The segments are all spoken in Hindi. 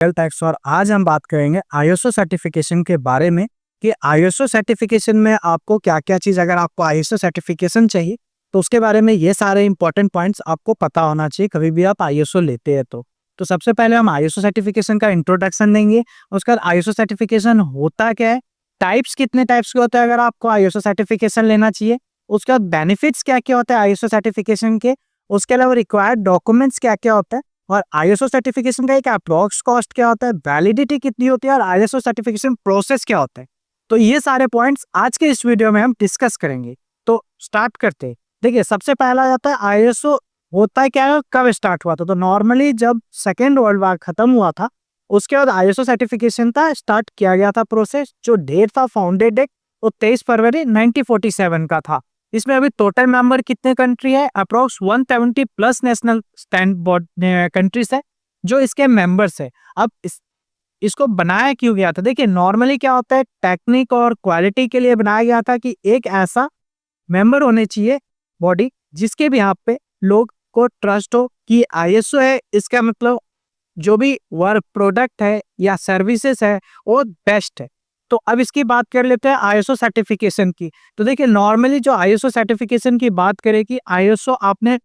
टैक्स और आज हम बात करेंगे आईएसओ सर्टिफिकेशन के बारे में कि आईएसओ सर्टिफिकेशन में आपको क्या-क्या चीज़ अगर आपको आईएसओ सर्टिफिकेशन चाहिए तो उसके बारे में ये सारे इंपॉर्टेंट पॉइंट्स आपको पता होना चाहिए कभी भी आप आईएसओ लेते हैं तो सबसे पहले हम आईएसओ सर्टिफिकेशन का इंट्रोडक्शन देंगे। उसके बाद आईएसओ सर्टिफिकेशन होता क्या है, टाइप्स कितने टाइप्स के होते हैं अगर आपको आईएसओ सर्टिफिकेशन लेना चाहिए, उसके बाद बेनिफिट्स क्या-क्या होते हैं आईएसओ सर्टिफिकेशन के, उसके अलावा रिक्वायर्ड डॉक्यूमेंट्स क्या-क्या होता है और आईएसओ सर्टिफिकेशन का एक अप्रॉक्स कॉस्ट क्या होता है, वैलिडिटी कितनी होती है और आईएसओ सर्टिफिकेशन प्रोसेस क्या होता है। तो ये सारे पॉइंट्स आज के इस वीडियो में हम डिस्कस करेंगे। तो स्टार्ट करते हैं। देखिए, सबसे पहला आता है आईएसओ होता है क्या है, कब स्टार्ट हुआ था। तो नॉर्मली जब सेकेंड वर्ल्ड वॉर खत्म हुआ था उसके बाद आईएसओ सर्टिफिकेशन था स्टार्ट किया गया था प्रोसेस। जो डेट था फाउंडेड डेट वो 23 फरवरी 1947 का था। इसमें अभी टोटल मेंबर कितने कंट्री है, approx 170 plus national stand countries है जो इसके मेंबर्स है। अब इसको बनाया क्यों गया था, देखिए नॉर्मली क्या होता है, टेक्निक और क्वालिटी के लिए बनाया गया था कि एक ऐसा मेंबर होने चाहिए बॉडी जिसके भी यहाँ पे लोग को ट्रस्ट हो कि आईएसओ है, इसका मतलब जो भी वर्क प्रोडक्ट है या सर्विसेज है वो बेस्ट है। तो अब इसकी बात कर लेते हैं आईएसओ सर्टिफिकेशन की। तो देखिए नॉर्मली जो आईएसओ सर्टिफिकेशन की बात करें कि आईएसओ, आपने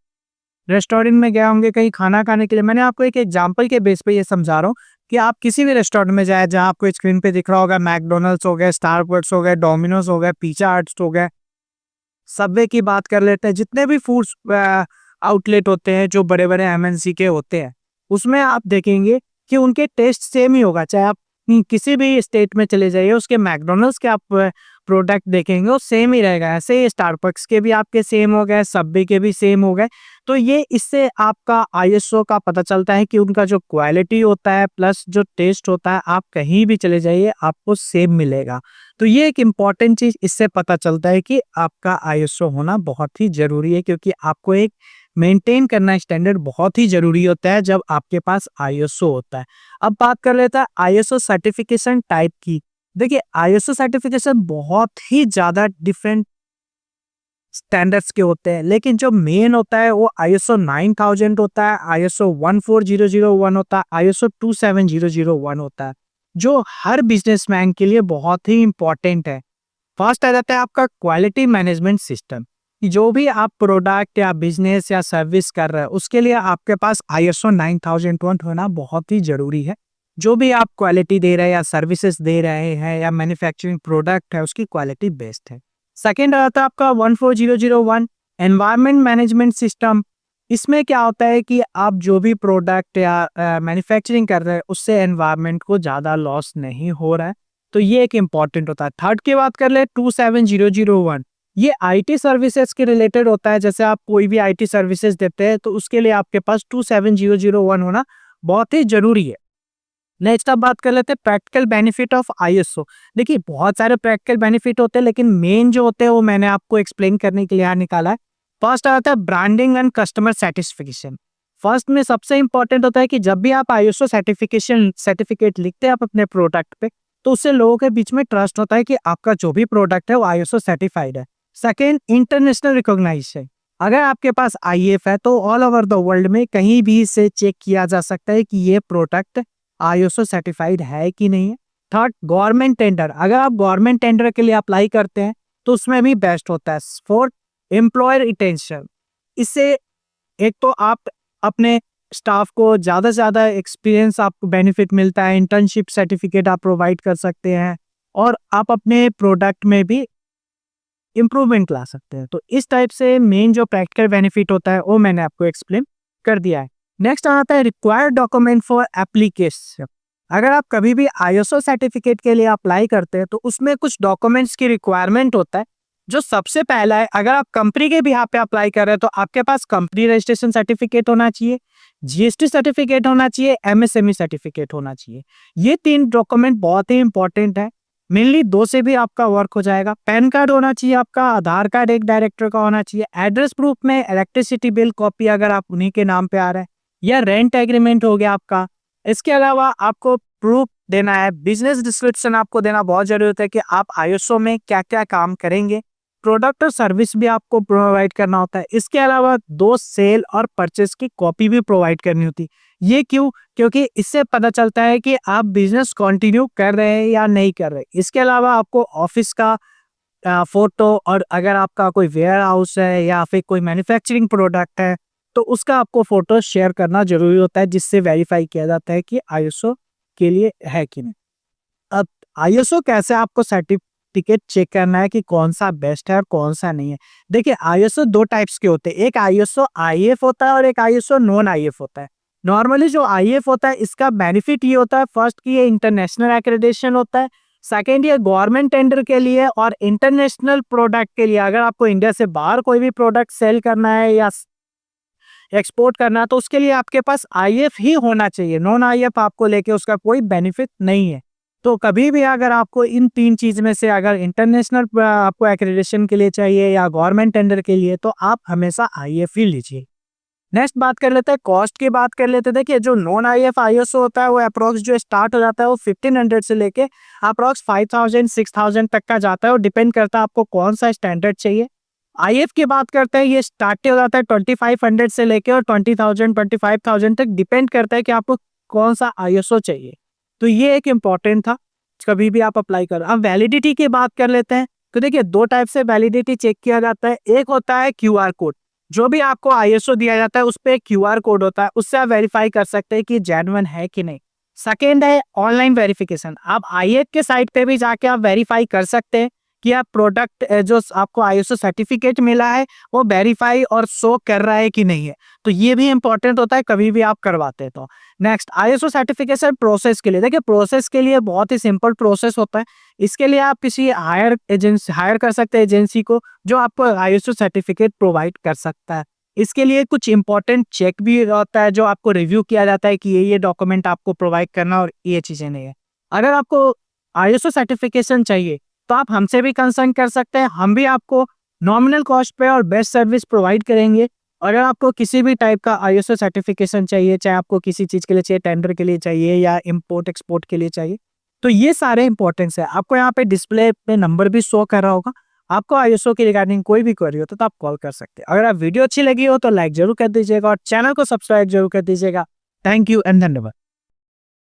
रेस्टोरेंट में गए होंगे कहीं खाना खाने के लिए, मैंने आपको एक एग्जांपल के बेस पे ये समझा रहा हूँ कि आप किसी भी रेस्टोरेंट में जाए जहाँ आपको स्क्रीन पे दिख रहा होगा, मैकडोनल्ड्स हो गए, स्टारबक्स हो गए, डोमिनोज हो गए, पिज़्ज़ा हट्स हो गए, सबवे की बात कर लेते हैं, जितने भी फूड्स आउटलेट होते हैं जो बड़े बड़े एमएनसी के होते हैं उसमें आप देखेंगे कि उनके टेस्ट सेम ही होगा। चाहे आप किसी भी स्टेट में चले जाइए, उसके मैकडोनल्ड्स के आप प्रोडक्ट देखेंगे वो सेम ही रहेगा। ऐसे ही स्टारबक्स के भी आपके सेम हो गए, सबवे के भी सेम हो गए। तो ये इससे आपका आईएसओ का पता चलता है कि उनका जो क्वालिटी होता है प्लस जो टेस्ट होता है, आप कहीं भी चले जाइए आपको सेम मिलेगा। तो ये एक इम्पॉर्टेंट चीज इससे पता चलता है कि आपका आईएसओ होना बहुत ही जरूरी है, क्योंकि आपको एक मेंटेन करना स्टैंडर्ड बहुत ही जरूरी होता है जब आपके पास आईएसओ होता है। अब बात कर लेता है आईएसओ सर्टिफिकेशन टाइप की। देखिए आईएसओ सर्टिफिकेशन बहुत ही ज्यादा डिफरेंट स्टैंडर्ड्स के होते हैं, लेकिन जो मेन होता है वो आईएसओ 9000 होता है, आईएसओ 14001 होता है, आईएसओ 27001 होता है, जो हर बिजनेसमैन के लिए बहुत ही इंपॉर्टेंट है। फर्स्ट आ जाता है आपका क्वालिटी मैनेजमेंट सिस्टम। जो भी आप प्रोडक्ट या बिजनेस या सर्विस कर रहे हैं उसके लिए आपके पास आईएसओ 9001 होना बहुत ही जरूरी है। जो भी आप क्वालिटी दे रहे हैं या सर्विसेज दे रहे हैं या मैन्युफैक्चरिंग प्रोडक्ट है उसकी क्वालिटी बेस्ट है। सेकेंड आता है आपका 14001 एनवायरमेंट मैनेजमेंट सिस्टम। इसमें क्या होता है कि आप जो भी प्रोडक्ट या मैन्युफैक्चरिंग कर रहे हैं उससे एनवायरमेंट को ज़्यादा लॉस नहीं हो रहा है, तो ये एक इम्पॉर्टेंट होता है। थर्ड की बात कर ले 27001, ये आईटी सर्विसेज के रिलेटेड होता है। जैसे आप कोई भी आईटी सर्विसेज देते हैं तो उसके लिए आपके पास 27001 होना बहुत ही जरूरी है। नेक्स्ट आप बात कर लेते हैं प्रैक्टिकल बेनिफिट ऑफ आईएसओ। देखिए बहुत सारे प्रैक्टिकल बेनिफिट होते हैं, लेकिन मेन जो होते हैं वो मैंने आपको एक्सप्लेन करने के लिए यहाँ निकाला है। फर्स्ट आता है branding and customer satisfaction. First में सबसे इंपॉर्टेंट होता है कि जब भी आप आईएसओ सर्टिफिकेट लिखते हैं आप अपने प्रोडक्ट पे, तो उससे लोगों के बीच में ट्रस्ट होता है कि आपका जो भी प्रोडक्ट है वो आईएसओ सर्टिफाइड है। Second, international recognition. अगर आपके पास आईएफ है तो ऑल ओवर द वर्ल्ड में कहीं भी इसे चेक किया जा सकता है कि ये प्रोडक्ट आईएसओ सर्टिफाइड है कि नहीं है। Third, government tender. अगर आप गवर्नमेंट टेंडर के लिए अप्लाई करते हैं तो उसमें भी बेस्ट होता है। Fourth, employer retention. इससे एक तो आप अपने स्टाफ को ज़्यादा से ज़्यादा एक्सपीरियंस आपको बेनिफिट मिलता है, इंटर्नशिप सर्टिफिकेट आप प्रोवाइड कर सकते हैं और आप अपने प्रोडक्ट में भी इम्प्रूवमेंट ला सकते हैं। तो इस टाइप से मेन जो प्रैक्टिकल बेनिफिट होता है वो मैंने आपको एक्सप्लेन कर दिया है। नेक्स्ट आता है रिक्वायर्ड डॉक्यूमेंट फॉर एप्लीकेशन। अगर आप कभी भी आईएसओ सर्टिफिकेट के लिए अप्लाई करते हैं तो उसमें कुछ डॉक्यूमेंट्स की रिक्वायरमेंट होता है। जो सबसे पहला है, अगर आप कंपनी के बिहाफ पे अप्लाई कर रहे हैं तो आपके पास कंपनी रजिस्ट्रेशन सर्टिफिकेट होना चाहिए, जीएसटी सर्टिफिकेट होना चाहिए, एमएसएमई सर्टिफिकेट होना चाहिए। ये 3 डॉक्यूमेंट बहुत ही इंपॉर्टेंट है। मेनली 2 से भी आपका वर्क हो जाएगा। पैन कार्ड होना चाहिए आपका, आधार कार्ड एक डायरेक्टर का होना चाहिए, एड्रेस प्रूफ में इलेक्ट्रिसिटी बिल कॉपी अगर आप उन्हीं के नाम पे आ रहा है, या रेंट एग्रीमेंट हो गया आपका। इसके अलावा आपको प्रूफ देना है, बिजनेस डिस्क्रिप्शन आपको देना बहुत जरूरी होता है कि आप आईएसओ में क्या क्या काम करेंगे, प्रोडक्ट और सर्विस भी आपको प्रोवाइड करना होता है। इसके अलावा 2 सेल और परचेस की कॉपी भी प्रोवाइड करनी होती है। ये क्यों? क्योंकि इससे पता चलता है कि आप बिजनेस कंटिन्यू कर रहे हैं या नहीं कर रहे। इसके अलावा आपको ऑफिस का फोटो, और अगर आपका कोई वेयर हाउस है या फिर कोई मैन्युफैक्चरिंग प्रोडक्ट है तो उसका आपको फोटो शेयर करना जरूरी होता है, जिससे वेरीफाई किया जाता है कि आईएसओ के लिए है कि नहीं। अब आईएसओ कैसे आपको सर्टिफिकेट चेक करना है कि कौन सा बेस्ट है और कौन सा नहीं है। देखिए, आईएसओ 2 टाइप्स के होते हैं, एक आईएसओ आईएफ होता है और एक आईएसओ नॉन आईएफ होता है। नॉर्मली जो आईएफ होता है इसका बेनिफिट ये होता है, फर्स्ट कि ये इंटरनेशनल एक्रेडिटेशन होता है, सेकेंड ये गवर्नमेंट टेंडर के लिए और इंटरनेशनल प्रोडक्ट के लिए। अगर आपको इंडिया से बाहर कोई भी प्रोडक्ट सेल करना है या एक्सपोर्ट करना है तो उसके लिए आपके पास आईएफ ही होना चाहिए। नॉन आईएफ आपको लेके उसका कोई बेनिफिट नहीं है। तो कभी भी अगर आपको इन 3 चीज में से अगर इंटरनेशनल आपको एक्रेडिटेशन के लिए चाहिए या गवर्नमेंट टेंडर के लिए, तो आप हमेशा आईएफ ही लीजिए। नेक्स्ट बात कर लेते हैं, कॉस्ट की बात कर लेते हैं। देखिए, जो नॉन आईएफ आईएसओ होता है वो अप्रोक्स जो स्टार्ट हो जाता है वो 1500 से लेके अप्रोक्स 5000 6000 तक का जाता है, और डिपेंड करता है आपको कौन सा स्टैंडर्ड चाहिए। आईएफ की बात करते हैं, ये स्टार्ट हो जाता है 2500 से लेके और 20000 25000 तक, डिपेंड करता है कि आपको कौन सा आईएसओ चाहिए। तो ये एक इम्पॉर्टेंट था, कभी भी आप अप्लाई करो। अब वैलिडिटी की बात कर लेते हैं। तो देखिए, 2 टाइप से वैलिडिटी चेक किया जाता है। एक होता है क्यूआर कोड, जो भी आपको आईएसओ दिया जाता है उस पे क्यूआर कोड होता है, उससे आप वेरीफाई कर सकते हैं कि जेन्युइन है कि नहीं। सेकेंड है ऑनलाइन वेरिफिकेशन। आप आईएफ के साइट पे भी जाके आप वेरीफाई कर सकते हैं कि आप प्रोडक्ट जो आपको आईएसओ सर्टिफिकेट मिला है वो वेरीफाई और शो कर रहा है कि नहीं है। तो ये भी इंपॉर्टेंट होता है कभी भी आप करवाते हैं तो। नेक्स्ट, आईएसओ सर्टिफिकेशन प्रोसेस के लिए। देखिए, प्रोसेस के लिए बहुत ही सिंपल प्रोसेस होता है। इसके लिए आप किसी हायर कर सकते हैं एजेंसी को, जो आपको आईएसओ सर्टिफिकेट प्रोवाइड कर सकता है। इसके लिए कुछ इंपॉर्टेंट चेक भी होता है, जो आपको रिव्यू किया जाता है कि ये डॉक्यूमेंट आपको प्रोवाइड करना और ये चीजें नहीं है। अगर आपको आईएसओ सर्टिफिकेशन चाहिए तो आप हमसे भी कंसर्न कर सकते हैं, हम भी आपको नॉमिनल कॉस्ट पे और बेस्ट सर्विस प्रोवाइड करेंगे। अगर आपको किसी भी टाइप का आईएसओ सर्टिफिकेशन चाहिए, चाहे आपको किसी चीज के लिए चाहिए, टेंडर के लिए चाहिए या इंपोर्ट एक्सपोर्ट के लिए चाहिए, तो ये सारे इंपॉर्टेंस है। आपको यहाँ पे डिस्प्ले पे नंबर भी शो कर रहा होगा। आपको आईएसओ के रिगार्डिंग कोई भी क्वेरी हो तो आप कॉल कर सकते हैं। अगर आप वीडियो अच्छी लगी हो तो लाइक जरूर कर दीजिएगा और चैनल को सब्सक्राइब जरूर कर दीजिएगा। थैंक यू एंड धन्यवाद।